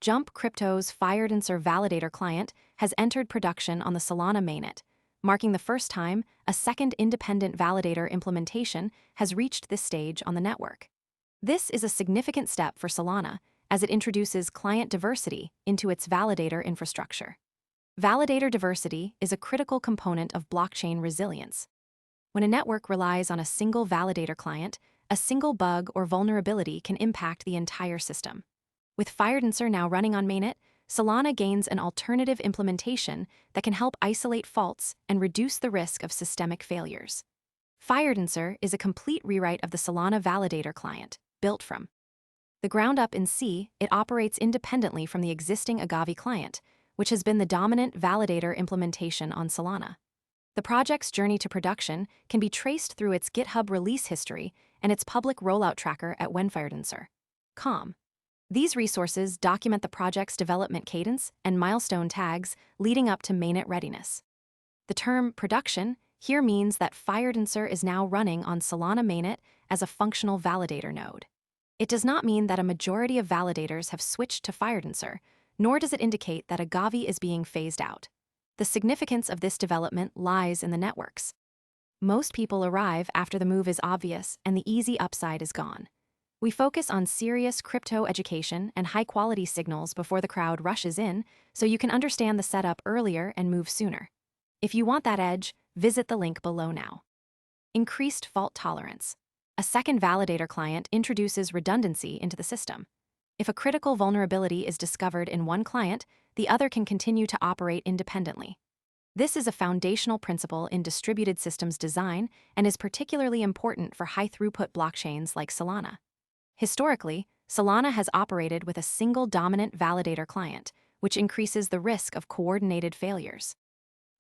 Jump Crypto's Firedancer Validator client has entered production on the Solana mainnet, marking the first time a second independent validator implementation has reached this stage on the network. This is a significant step for Solana as it introduces client diversity into its validator infrastructure. Validator diversity is a critical component of blockchain resilience. When a network relies on a single validator client, a single bug or vulnerability can impact the entire system. With Firedancer now running on mainnet, Solana gains an alternative implementation that can help isolate faults and reduce the risk of systemic failures. Firedancer is a complete rewrite of the Solana Validator client, built from the ground up in C. It operates independently from the existing Agave client, which has been the dominant validator implementation on Solana. The project's journey to production can be traced through its GitHub release history and its public rollout tracker at whenfiredancer.com. These resources document the project's development cadence and milestone tags leading up to mainnet readiness. The term production here means that Firedancer is now running on Solana mainnet as a functional validator node. It does not mean that a majority of validators have switched to Firedancer, nor does it indicate that Agave is being phased out. The significance of this development lies in the networks. Most people arrive after the move is obvious and the easy upside is gone. We focus on serious crypto education and high-quality signals before the crowd rushes in, so you can understand the setup earlier and move sooner. If you want that edge, visit the link below now. Increased fault tolerance. A second validator client introduces redundancy into the system. If a critical vulnerability is discovered in one client, the other can continue to operate independently. This is a foundational principle in distributed systems design and is particularly important for high-throughput blockchains like Solana. Historically, Solana has operated with a single dominant validator client, which increases the risk of coordinated failures.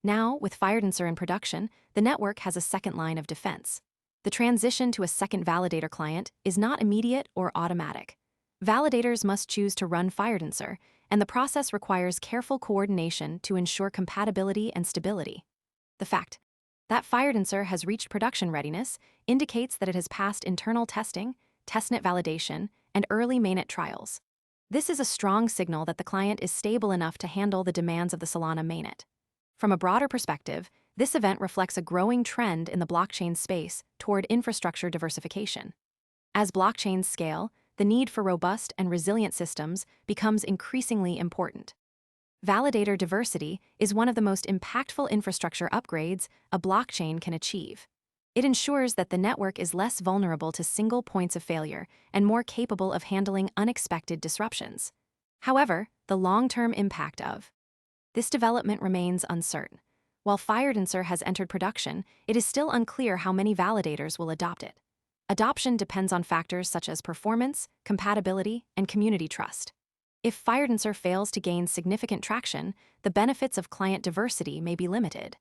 Now, with Firedancer in production, the network has a second line of defense. The transition to a second validator client is not immediate or automatic. Validators must choose to run Firedancer, and the process requires careful coordination to ensure compatibility and stability. The fact that Firedancer has reached production readiness indicates that it has passed internal testing, testnet validation, and early mainnet trials. This is a strong signal that the client is stable enough to handle the demands of the Solana mainnet. From a broader perspective, this event reflects a growing trend in the blockchain space toward infrastructure diversification. As blockchains scale, the need for robust and resilient systems becomes increasingly important. Validator diversity is one of the most impactful infrastructure upgrades a blockchain can achieve. It ensures that the network is less vulnerable to single points of failure and more capable of handling unexpected disruptions. However, the long-term impact of this development remains uncertain. While Firedancer has entered production, it is still unclear how many validators will adopt it. Adoption depends on factors such as performance, compatibility, and community trust. If Firedancer fails to gain significant traction, the benefits of client diversity may be limited.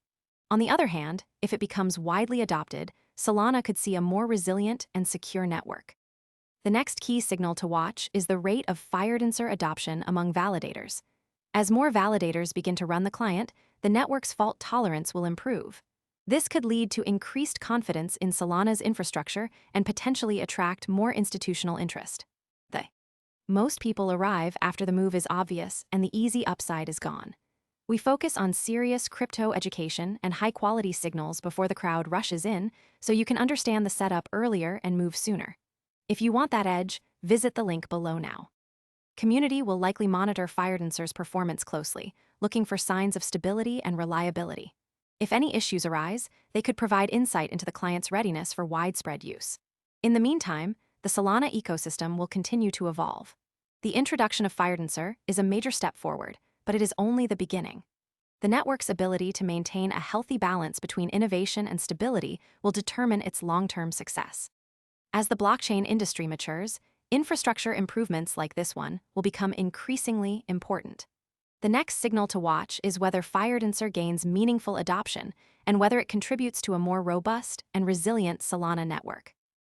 On the other hand, if it becomes widely adopted, Solana could see a more resilient and secure network. The next key signal to watch is the rate of Firedancer adoption among validators. As more validators begin to run the client, the network's fault tolerance will improve. This could lead to increased confidence in Solana's infrastructure and potentially attract more institutional interest. Most people arrive after the move is obvious and the easy upside is gone. We focus on serious crypto education and high-quality signals before the crowd rushes in, so you can understand the setup earlier and move sooner. If you want that edge, visit the link below now. Community will likely monitor Firedancer's performance closely, looking for signs of stability and reliability. If any issues arise, they could provide insight into the client's readiness for widespread use. In the meantime, the Solana ecosystem will continue to evolve. The introduction of Firedancer is a major step forward, but it is only the beginning. The network's ability to maintain a healthy balance between innovation and stability will determine its long-term success. As the blockchain industry matures, infrastructure improvements like this one will become increasingly important. The next signal to watch is whether Firedancer gains meaningful adoption and whether it contributes to a more robust and resilient Solana network.